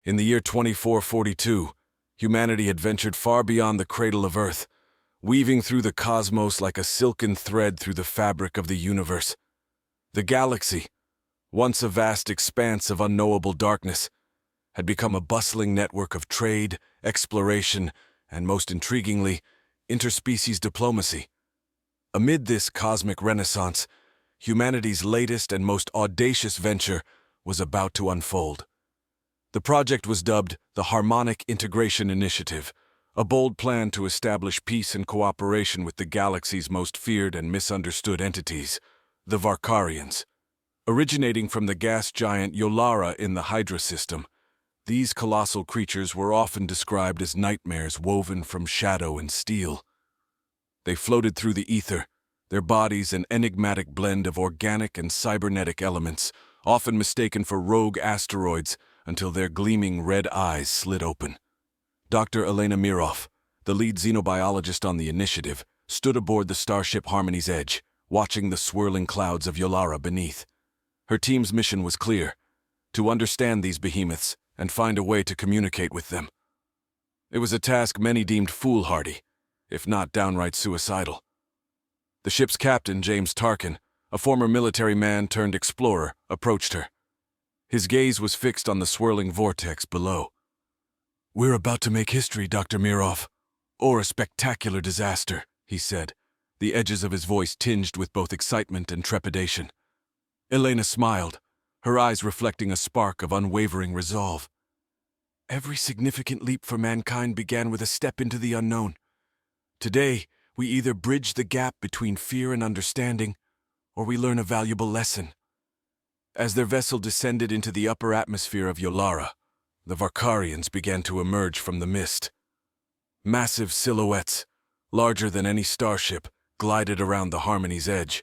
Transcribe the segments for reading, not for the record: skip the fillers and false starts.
In the year 2442, humanity had ventured far beyond the cradle of Earth, weaving through the cosmos like a silken thread through the fabric of the universe. The galaxy, once a vast expanse of unknowable darkness, had become a bustling network of trade, exploration, and most intriguingly, interspecies diplomacy. Amid this cosmic renaissance, humanity's latest and most audacious venture was about to unfold. The project was dubbed the Harmonic Integration Initiative, a bold plan to establish peace and cooperation with the galaxy's most feared and misunderstood entities, the Varkarians. Originating from the gas giant Yolara in the Hydra system, these colossal creatures were often described as nightmares woven from shadow and steel. They floated through the ether, their bodies an enigmatic blend of organic and cybernetic elements, often mistaken for rogue asteroids until their gleaming red eyes slid open. Dr. Elena Mirov, the lead xenobiologist on the initiative, stood aboard the starship Harmony's Edge, watching the swirling clouds of Yolara beneath. Her team's mission was clear: to understand these behemoths and find a way to communicate with them. It was a task many deemed foolhardy, if not downright suicidal. The ship's captain, James Tarkin, a former military man turned explorer, approached her. His gaze was fixed on the swirling vortex below. "We're about to make history, Dr. Mirov, or a spectacular disaster," he said, the edges of his voice tinged with both excitement and trepidation. Elena smiled, her eyes reflecting a spark of unwavering resolve. "Every significant leap for mankind began with a step into the unknown. Today, we either bridge the gap between fear and understanding, or we learn a valuable lesson." As their vessel descended into the upper atmosphere of Yolara, the Varkarians began to emerge from the mist. Massive silhouettes, larger than any starship, glided around the Harmony's Edge,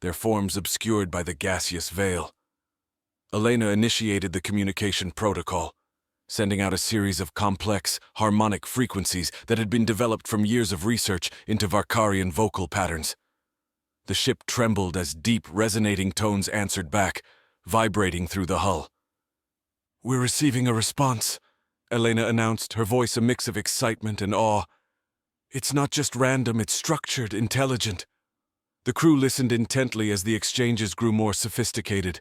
their forms obscured by the gaseous veil. Elena initiated the communication protocol, sending out a series of complex, harmonic frequencies that had been developed from years of research into Varkarian vocal patterns. The ship trembled as deep, resonating tones answered back, vibrating through the hull. "We're receiving a response," Elena announced, her voice a mix of excitement and awe. "It's not just random, it's structured, intelligent." The crew listened intently as the exchanges grew more sophisticated.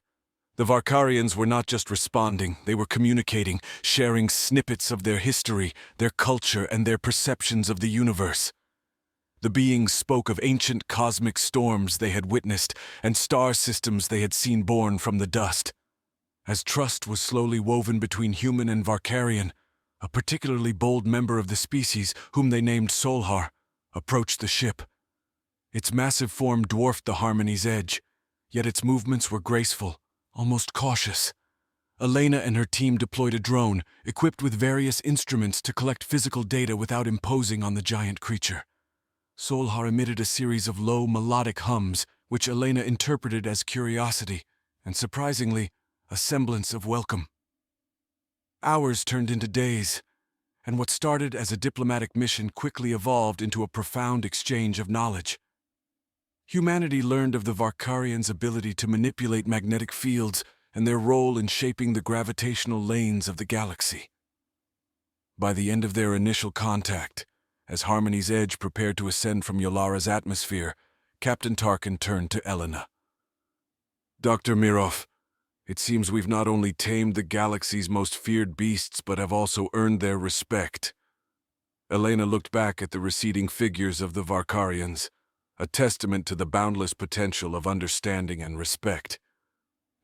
The Varkarians were not just responding, they were communicating, sharing snippets of their history, their culture, and their perceptions of the universe. The beings spoke of ancient cosmic storms they had witnessed and star systems they had seen born from the dust. As trust was slowly woven between human and Varkarian, a particularly bold member of the species, whom they named Solhar, approached the ship. Its massive form dwarfed the Harmony's Edge, yet its movements were graceful, almost cautious. Elena and her team deployed a drone, equipped with various instruments to collect physical data without imposing on the giant creature. Solhar emitted a series of low, melodic hums, which Elena interpreted as curiosity, and surprisingly, a semblance of welcome. Hours turned into days, and what started as a diplomatic mission quickly evolved into a profound exchange of knowledge. Humanity learned of the Varkarians' ability to manipulate magnetic fields and their role in shaping the gravitational lanes of the galaxy. By the end of their initial contact, as Harmony's Edge prepared to ascend from Yolara's atmosphere, Captain Tarkin turned to Elena. "Dr. Mirov, it seems we've not only tamed the galaxy's most feared beasts, but have also earned their respect." Elena looked back at the receding figures of the Varkarians, a testament to the boundless potential of understanding and respect.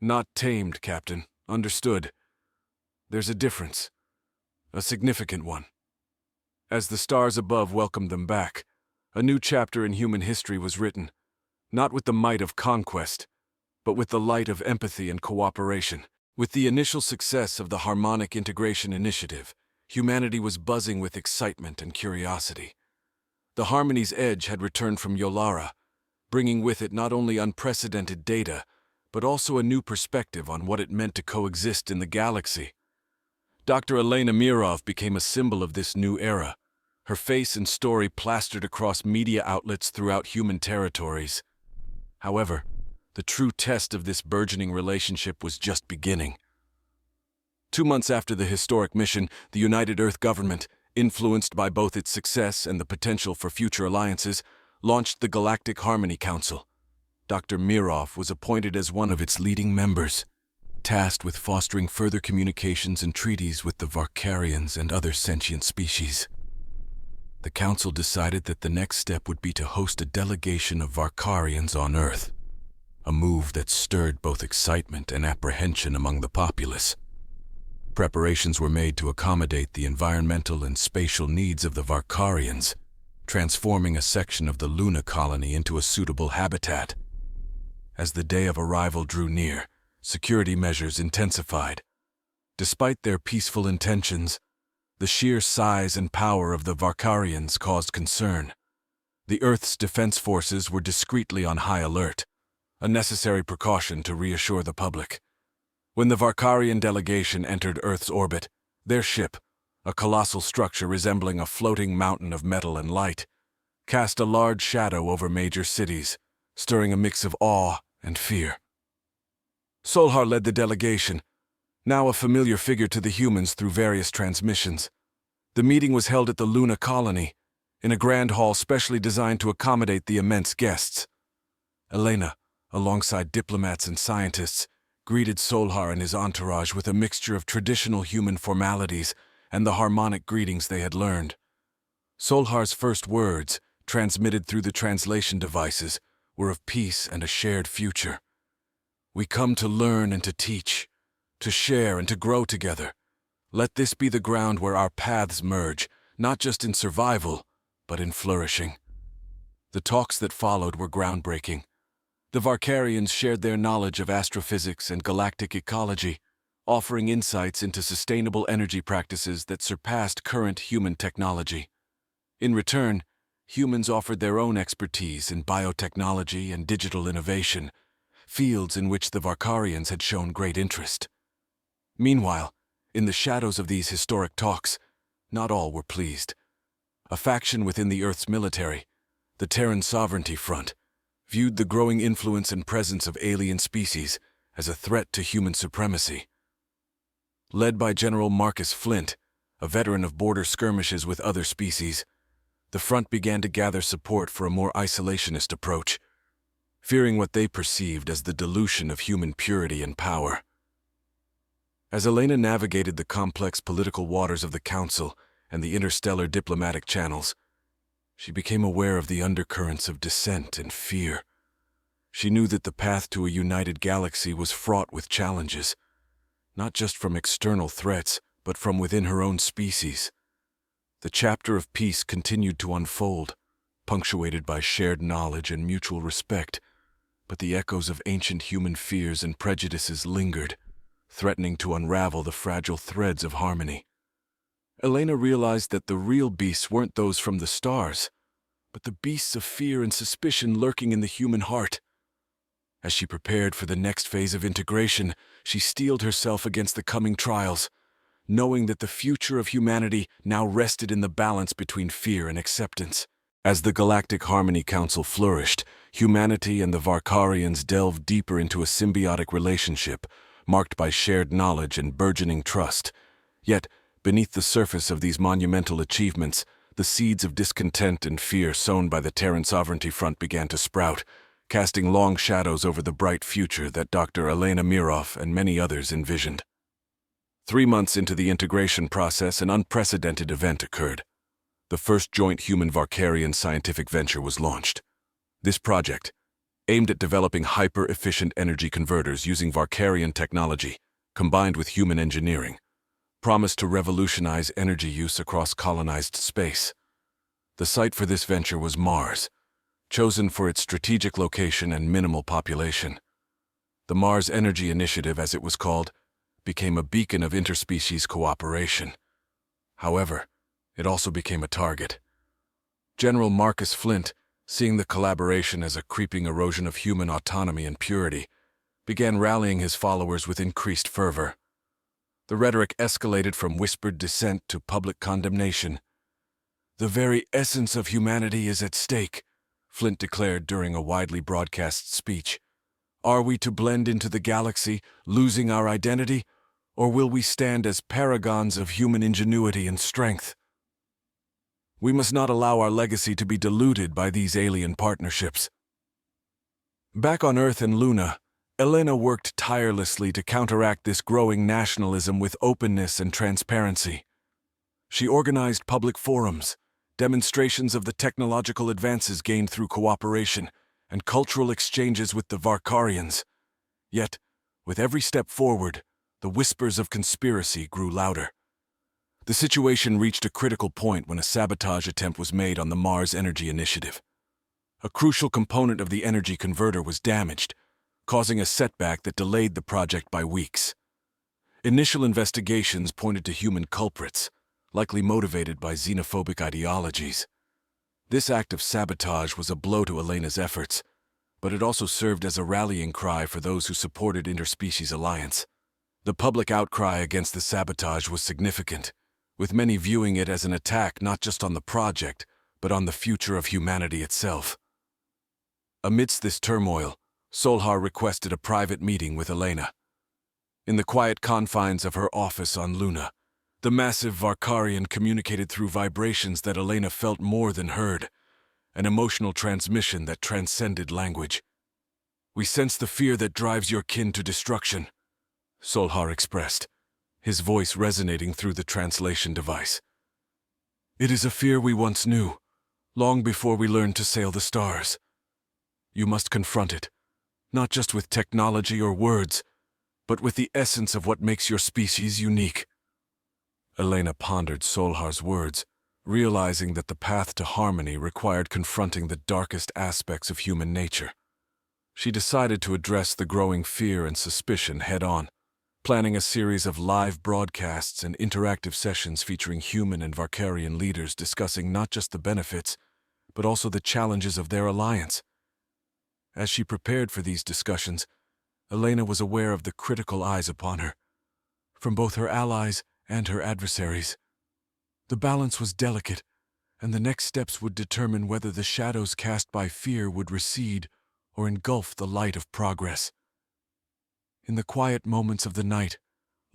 "Not tamed, Captain. Understood. There's a difference. A significant one." As the stars above welcomed them back, a new chapter in human history was written, not with the might of conquest, but with the light of empathy and cooperation. With the initial success of the Harmonic Integration Initiative, humanity was buzzing with excitement and curiosity. The Harmony's Edge had returned from Yolara, bringing with it not only unprecedented data, but also a new perspective on what it meant to coexist in the galaxy. Dr. Elena Mirov became a symbol of this new era, her face and story plastered across media outlets throughout human territories. However, the true test of this burgeoning relationship was just beginning. 2 months after the historic mission, the United Earth government, influenced by both its success and the potential for future alliances, launched the Galactic Harmony Council. Dr. Mirov was appointed as one of its leading members, tasked with fostering further communications and treaties with the Varkarians and other sentient species. The council decided that the next step would be to host a delegation of Varkarians on Earth, a move that stirred both excitement and apprehension among the populace. Preparations were made to accommodate the environmental and spatial needs of the Varkarians, transforming a section of the Luna colony into a suitable habitat. As the day of arrival drew near, security measures intensified. Despite their peaceful intentions, the sheer size and power of the Varkarians caused concern. The Earth's defense forces were discreetly on high alert, a necessary precaution to reassure the public. When the Varkarian delegation entered Earth's orbit, their ship, a colossal structure resembling a floating mountain of metal and light, cast a large shadow over major cities, stirring a mix of awe and fear. Solhar led the delegation, now a familiar figure to the humans through various transmissions. The meeting was held at the Luna colony, in a grand hall specially designed to accommodate the immense guests. Elena, alongside diplomats and scientists, greeted Solhar and his entourage with a mixture of traditional human formalities and the harmonic greetings they had learned. Solhar's first words, transmitted through the translation devices, were of peace and a shared future. "We come to learn and to teach, to share and to grow together. Let this be the ground where our paths merge, not just in survival, but in flourishing." The talks that followed were groundbreaking. The Varkarians shared their knowledge of astrophysics and galactic ecology, offering insights into sustainable energy practices that surpassed current human technology. In return, humans offered their own expertise in biotechnology and digital innovation, fields in which the Varkarians had shown great interest. Meanwhile, in the shadows of these historic talks, not all were pleased. A faction within the Earth's military, the Terran Sovereignty Front, viewed the growing influence and presence of alien species as a threat to human supremacy. Led by General Marcus Flint, a veteran of border skirmishes with other species, the front began to gather support for a more isolationist approach, fearing what they perceived as the dilution of human purity and power. As Elena navigated the complex political waters of the Council and the interstellar diplomatic channels, she became aware of the undercurrents of dissent and fear. She knew that the path to a united galaxy was fraught with challenges, not just from external threats, but from within her own species. The chapter of peace continued to unfold, punctuated by shared knowledge and mutual respect, but the echoes of ancient human fears and prejudices lingered, threatening to unravel the fragile threads of harmony. Elena realized that the real beasts weren't those from the stars, but the beasts of fear and suspicion lurking in the human heart. As she prepared for the next phase of integration, she steeled herself against the coming trials, knowing that the future of humanity now rested in the balance between fear and acceptance. As the Galactic Harmony Council flourished, humanity and the Varkarians delved deeper into a symbiotic relationship, marked by shared knowledge and burgeoning trust. Yet, beneath the surface of these monumental achievements, the seeds of discontent and fear sown by the Terran Sovereignty Front began to sprout, casting long shadows over the bright future that Dr. Elena Mirov and many others envisioned. 3 months into the integration process, an unprecedented event occurred. The first joint human-Varkarian scientific venture was launched. This project, aimed at developing hyper-efficient energy converters using Varkarian technology, combined with human engineering, promised to revolutionize energy use across colonized space. The site for this venture was Mars, chosen for its strategic location and minimal population. The Mars Energy Initiative, as it was called, became a beacon of interspecies cooperation. However, it also became a target. General Marcus Flint, seeing the collaboration as a creeping erosion of human autonomy and purity, began rallying his followers with increased fervor. The rhetoric escalated from whispered dissent to public condemnation. "The very essence of humanity is at stake," Flint declared during a widely broadcast speech. "Are we to blend into the galaxy, losing our identity, Or will we stand as paragons of human ingenuity and strength? We must not allow our legacy to be diluted by these alien partnerships. Back on Earth and Luna, Elena worked tirelessly to counteract this growing nationalism with openness and transparency. She organized public forums, demonstrations of the technological advances gained through cooperation, and cultural exchanges with the Varkarians. Yet, with every step forward, the whispers of conspiracy grew louder. The situation reached a critical point when a sabotage attempt was made on the Mars Energy Initiative. A crucial component of the energy converter was damaged, causing a setback that delayed the project by weeks. Initial investigations pointed to human culprits, likely motivated by xenophobic ideologies. This act of sabotage was a blow to Elena's efforts, but it also served as a rallying cry for those who supported interspecies alliance. The public outcry against the sabotage was significant, with many viewing it as an attack not just on the project, but on the future of humanity itself. Amidst this turmoil, Solhar requested a private meeting with Elena. In the quiet confines of her office on Luna, the massive Varkarian communicated through vibrations that Elena felt more than heard, an emotional transmission that transcended language. "We sense the fear that drives your kin to destruction," Solhar expressed, his voice resonating through the translation device. "It is a fear we once knew, long before we learned to sail the stars. You must confront it, not just with technology or words, but with the essence of what makes your species unique." Elena pondered Solhar's words, realizing that the path to harmony required confronting the darkest aspects of human nature. She decided to address the growing fear and suspicion head-on, planning a series of live broadcasts and interactive sessions featuring human and Varkarian leaders discussing not just the benefits, but also the challenges of their alliance. As she prepared for these discussions, Elena was aware of the critical eyes upon her, from both her allies and her adversaries. The balance was delicate, and the next steps would determine whether the shadows cast by fear would recede or engulf the light of progress. In the quiet moments of the night,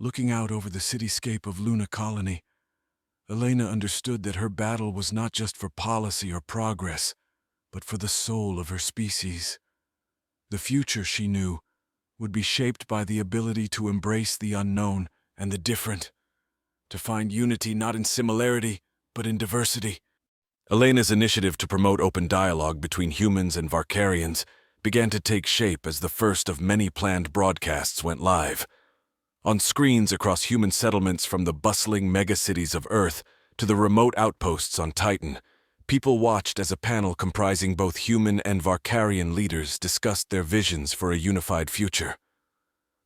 looking out over the cityscape of Luna Colony, Elena understood that her battle was not just for policy or progress, but for the soul of her species. The future, she knew, would be shaped by the ability to embrace the unknown and the different, to find unity not in similarity, but in diversity. Elena's initiative to promote open dialogue between humans and Varkarians began to take shape as the first of many planned broadcasts went live. On screens across human settlements from the bustling megacities of Earth to the remote outposts on Titan, people watched as a panel comprising both human and Varkarian leaders discussed their visions for a unified future.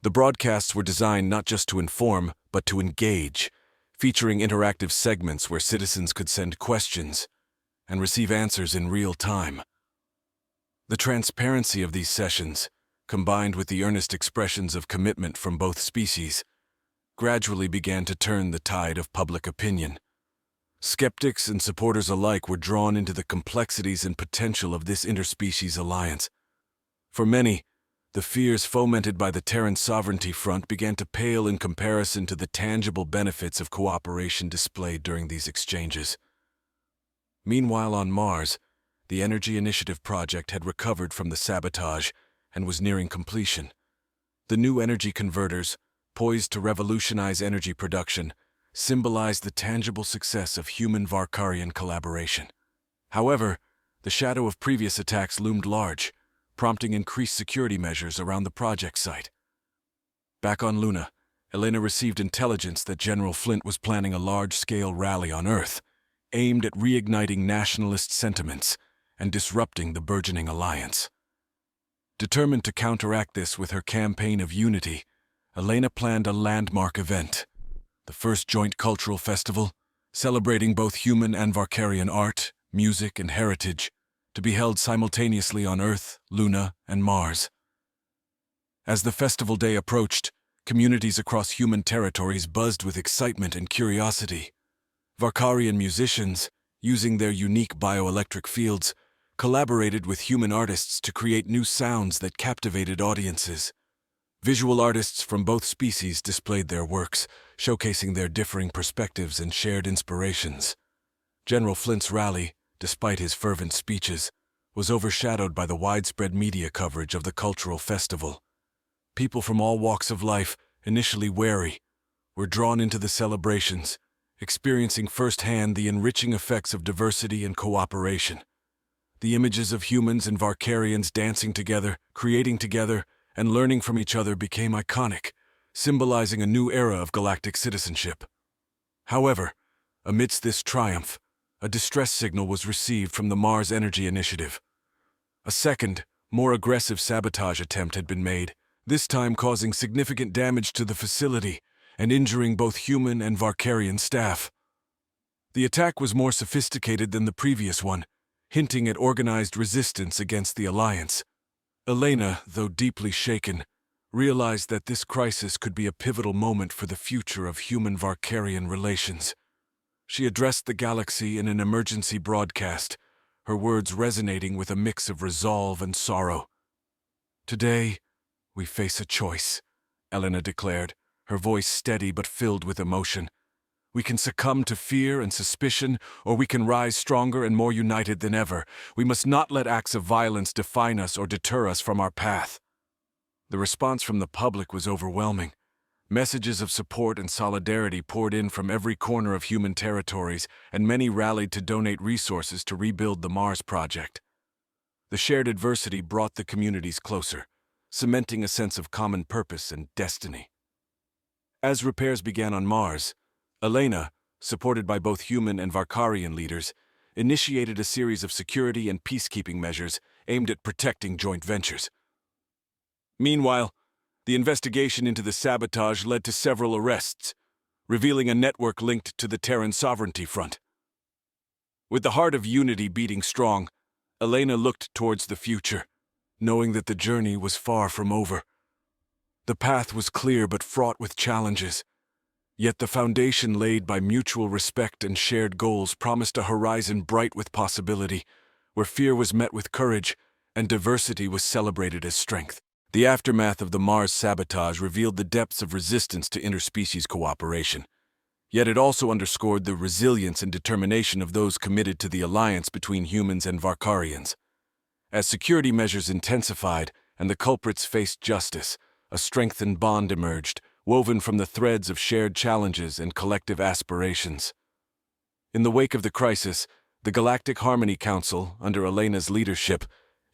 The broadcasts were designed not just to inform, but to engage, featuring interactive segments where citizens could send questions and receive answers in real time. The transparency of these sessions, combined with the earnest expressions of commitment from both species, gradually began to turn the tide of public opinion. Skeptics and supporters alike were drawn into the complexities and potential of this interspecies alliance. For many, the fears fomented by the Terran Sovereignty Front began to pale in comparison to the tangible benefits of cooperation displayed during these exchanges. Meanwhile, on Mars, the Energy Initiative project had recovered from the sabotage and was nearing completion. The new energy converters, poised to revolutionize energy production, symbolized the tangible success of human-Varkarian collaboration. However, the shadow of previous attacks loomed large, prompting increased security measures around the project site. Back on Luna, Elena received intelligence that General Flint was planning a large-scale rally on Earth, aimed at reigniting nationalist sentiments and disrupting the burgeoning alliance. Determined to counteract this with her campaign of unity, Elena planned a landmark event, the first joint cultural festival, celebrating both human and Varkarian art, music, and heritage, to be held simultaneously on Earth, Luna, and Mars. As the festival day approached, communities across human territories buzzed with excitement and curiosity. Varkarian musicians, using their unique bioelectric fields, collaborated with human artists to create new sounds that captivated audiences. Visual artists from both species displayed their works, showcasing their differing perspectives and shared inspirations. General Flint's rally, despite his fervent speeches, was overshadowed by the widespread media coverage of the cultural festival. People from all walks of life, initially wary, were drawn into the celebrations, experiencing firsthand the enriching effects of diversity and cooperation. The images of humans and Varkarians dancing together, creating together, and learning from each other became iconic, symbolizing a new era of galactic citizenship. However, amidst this triumph, a distress signal was received from the Mars Energy Initiative. A second, more aggressive sabotage attempt had been made, this time causing significant damage to the facility and injuring both human and Varkarian staff. The attack was more sophisticated than the previous one, hinting at organized resistance against the Alliance. Elena, though deeply shaken, realized that this crisis could be a pivotal moment for the future of human-Varkarian relations. She addressed the galaxy in an emergency broadcast, her words resonating with a mix of resolve and sorrow. "Today, we face a choice," Elena declared, her voice steady but filled with emotion. "We can succumb to fear and suspicion, or we can rise stronger and more united than ever. We must not let acts of violence define us or deter us from our path." The response from the public was overwhelming. Messages of support and solidarity poured in from every corner of human territories, and many rallied to donate resources to rebuild the Mars project. The shared adversity brought the communities closer, cementing a sense of common purpose and destiny. As repairs began on Mars, Elena, supported by both human and Varkarian leaders, initiated a series of security and peacekeeping measures aimed at protecting joint ventures. Meanwhile, the investigation into the sabotage led to several arrests, revealing a network linked to the Terran Sovereignty Front. With the heart of unity beating strong, Elena looked towards the future, knowing that the journey was far from over. The path was clear but fraught with challenges, yet the foundation laid by mutual respect and shared goals promised a horizon bright with possibility, where fear was met with courage and diversity was celebrated as strength. The aftermath of the Mars sabotage revealed the depths of resistance to interspecies cooperation, yet it also underscored the resilience and determination of those committed to the alliance between humans and Varkarians. As security measures intensified and the culprits faced justice, a strengthened bond emerged, woven from the threads of shared challenges and collective aspirations. In the wake of the crisis, the Galactic Harmony Council, under Elena's leadership,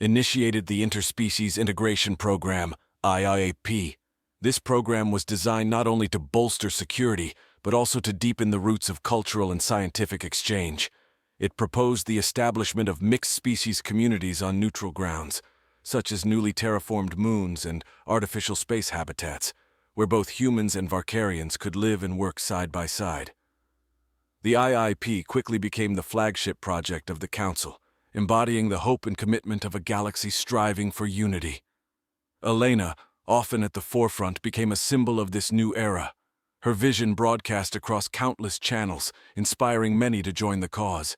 initiated the Interspecies Integration Program, IIAP. This program was designed not only to bolster security, but also to deepen the roots of cultural and scientific exchange. It proposed the establishment of mixed-species communities on neutral grounds, such as newly terraformed moons and artificial space habitats, where both humans and Varkarians could live and work side by side. The IIP quickly became the flagship project of the Council, embodying the hope and commitment of a galaxy striving for unity. Elena, often at the forefront, became a symbol of this new era, her vision broadcast across countless channels, inspiring many to join the cause.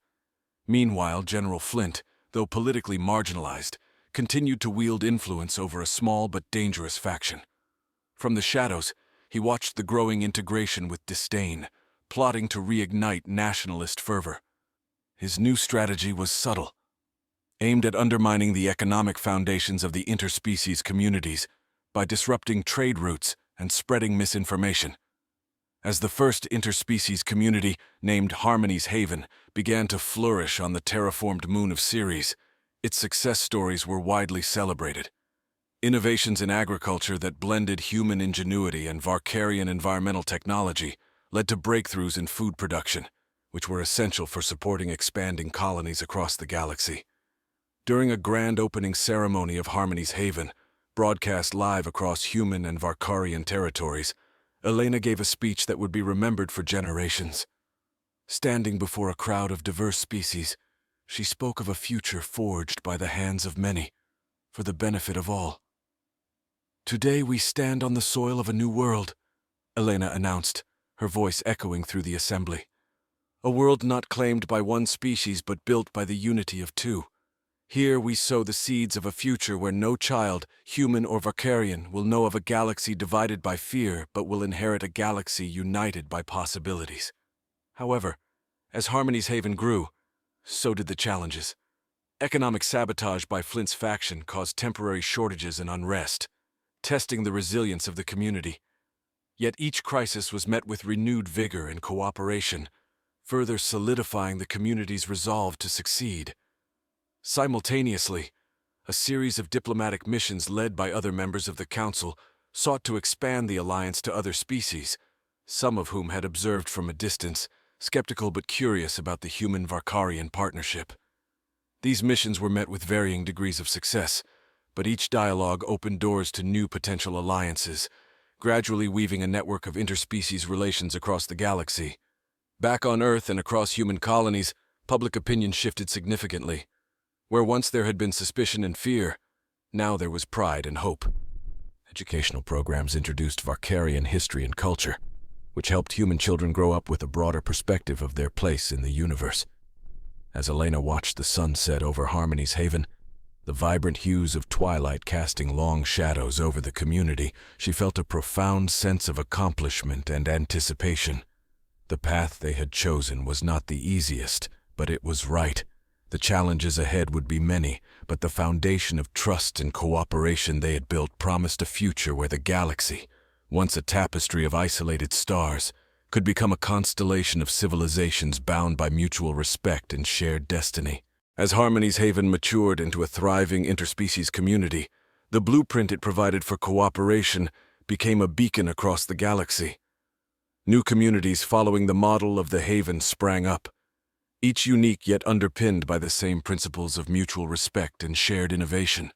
Meanwhile, General Flint, though politically marginalized, continued to wield influence over a small but dangerous faction. From the shadows, he watched the growing integration with disdain, plotting to reignite nationalist fervor. His new strategy was subtle, aimed at undermining the economic foundations of the interspecies communities by disrupting trade routes and spreading misinformation. As the first interspecies community, named Harmony's Haven, began to flourish on the terraformed moon of Ceres, its success stories were widely celebrated. Innovations in agriculture that blended human ingenuity and Varkarian environmental technology led to breakthroughs in food production, which were essential for supporting expanding colonies across the galaxy. During a grand opening ceremony of Harmony's Haven, broadcast live across human and Varkarian territories, Elena gave a speech that would be remembered for generations. Standing before a crowd of diverse species, she spoke of a future forged by the hands of many, for the benefit of all. "Today we stand on the soil of a new world," Elena announced, her voice echoing through the assembly. "A world not claimed by one species but built by the unity of two. Here we sow the seeds of a future where no child, human or Varkarian, will know of a galaxy divided by fear, but will inherit a galaxy united by possibilities. However, as Harmony's Haven grew, so did the challenges. Economic sabotage by Flint's faction caused temporary shortages and unrest, testing the resilience of the community. Yet each crisis was met with renewed vigor and cooperation, further solidifying the community's resolve to succeed. Simultaneously, a series of diplomatic missions led by other members of the Council sought to expand the alliance to other species, some of whom had observed from a distance, skeptical but curious about the human-Varkarian partnership. These missions were met with varying degrees of success, but each dialogue opened doors to new potential alliances, gradually weaving a network of interspecies relations across the galaxy. Back on Earth and across human colonies, public opinion shifted significantly. Where once there had been suspicion and fear, now there was pride and hope. Educational programs introduced Varkarian history and culture, which helped human children grow up with a broader perspective of their place in the universe. As Elena watched the sun set over Harmony's Haven, the vibrant hues of twilight casting long shadows over the community, she felt a profound sense of accomplishment and anticipation. The path they had chosen was not the easiest, but it was right. The challenges ahead would be many, but the foundation of trust and cooperation they had built promised a future where the galaxy, once a tapestry of isolated stars, could become a constellation of civilizations bound by mutual respect and shared destiny. As Harmony's Haven matured into a thriving interspecies community, the blueprint it provided for cooperation became a beacon across the galaxy. New communities following the model of the Haven sprang up, each unique yet underpinned by the same principles of mutual respect and shared innovation.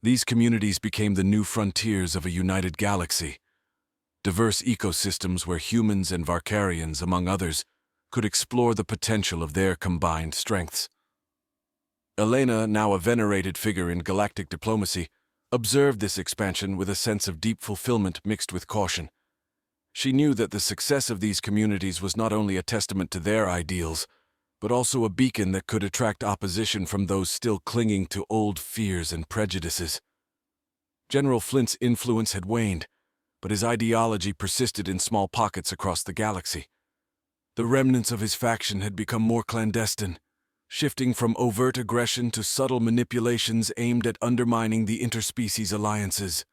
These communities became the new frontiers of a united galaxy, diverse ecosystems where humans and Varkarians, among others, could explore the potential of their combined strengths. Elena, now a venerated figure in galactic diplomacy, observed this expansion with a sense of deep fulfillment mixed with caution. She knew that the success of these communities was not only a testament to their ideals, but also a beacon that could attract opposition from those still clinging to old fears and prejudices. General Flint's influence had waned, but his ideology persisted in small pockets across the galaxy. The remnants of his faction had become more clandestine, shifting from overt aggression to subtle manipulations aimed at undermining the interspecies alliances.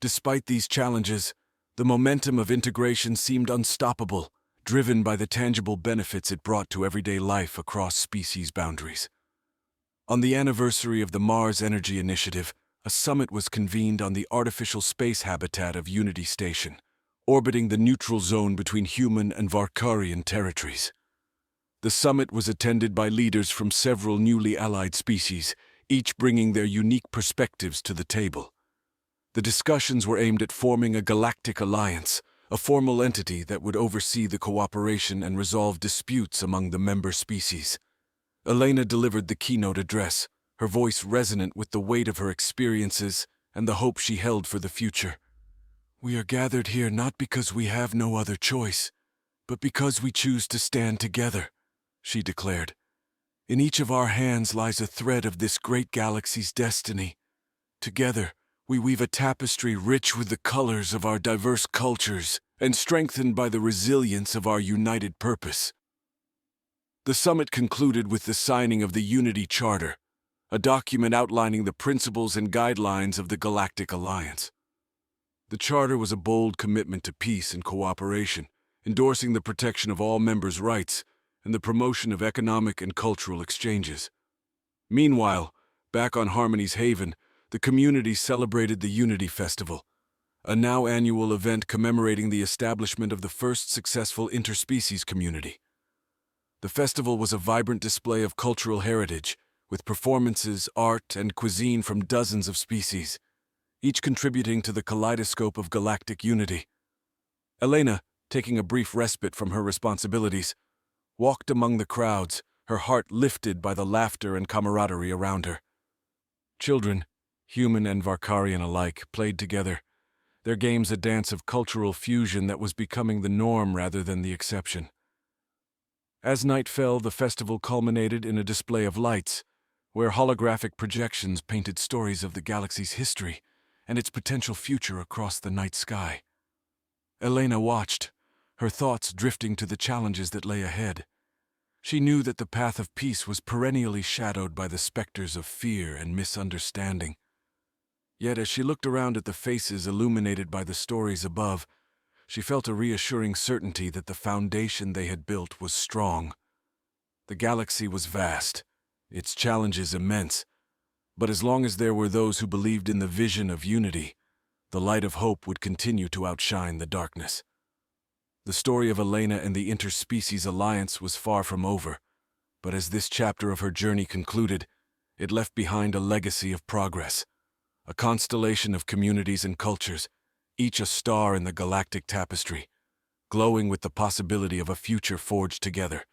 Despite these challenges, the momentum of integration seemed unstoppable, driven by the tangible benefits it brought to everyday life across species boundaries. On the anniversary of the Mars Energy Initiative, a summit was convened on the artificial space habitat of Unity Station, orbiting the neutral zone between human and Varkarian territories. The summit was attended by leaders from several newly allied species, each bringing their unique perspectives to the table. The discussions were aimed at forming a galactic alliance, a formal entity that would oversee the cooperation and resolve disputes among the member species. Elena delivered the keynote address, her voice resonant with the weight of her experiences and the hope she held for the future. "We are gathered here not because we have no other choice, but because we choose to stand together," she declared. "In each of our hands lies a thread of this great galaxy's destiny. Together, we weave a tapestry rich with the colors of our diverse cultures and strengthened by the resilience of our united purpose." The summit concluded with the signing of the Unity Charter, a document outlining the principles and guidelines of the Galactic Alliance. The Charter was a bold commitment to peace and cooperation, endorsing the protection of all members' rights and the promotion of economic and cultural exchanges. Meanwhile, back on Harmony's Haven, the community celebrated the Unity Festival, a now annual event commemorating the establishment of the first successful interspecies community. The festival was a vibrant display of cultural heritage, with performances, art, and cuisine from dozens of species, each contributing to the kaleidoscope of galactic unity. Elena, taking a brief respite from her responsibilities, walked among the crowds, her heart lifted by the laughter and camaraderie around her. Children, human and Varkarian alike, played together, their games a dance of cultural fusion that was becoming the norm rather than the exception. As night fell, the festival culminated in a display of lights, where holographic projections painted stories of the galaxy's history and its potential future across the night sky. Elena watched, her thoughts drifting to the challenges that lay ahead. She knew that the path of peace was perennially shadowed by the specters of fear and misunderstanding. Yet as she looked around at the faces illuminated by the stories above, she felt a reassuring certainty that the foundation they had built was strong. The galaxy was vast, its challenges immense, but as long as there were those who believed in the vision of unity, the light of hope would continue to outshine the darkness. The story of Elena and the interspecies alliance was far from over, but as this chapter of her journey concluded, it left behind a legacy of progress, a constellation of communities and cultures, each a star in the galactic tapestry, glowing with the possibility of a future forged together.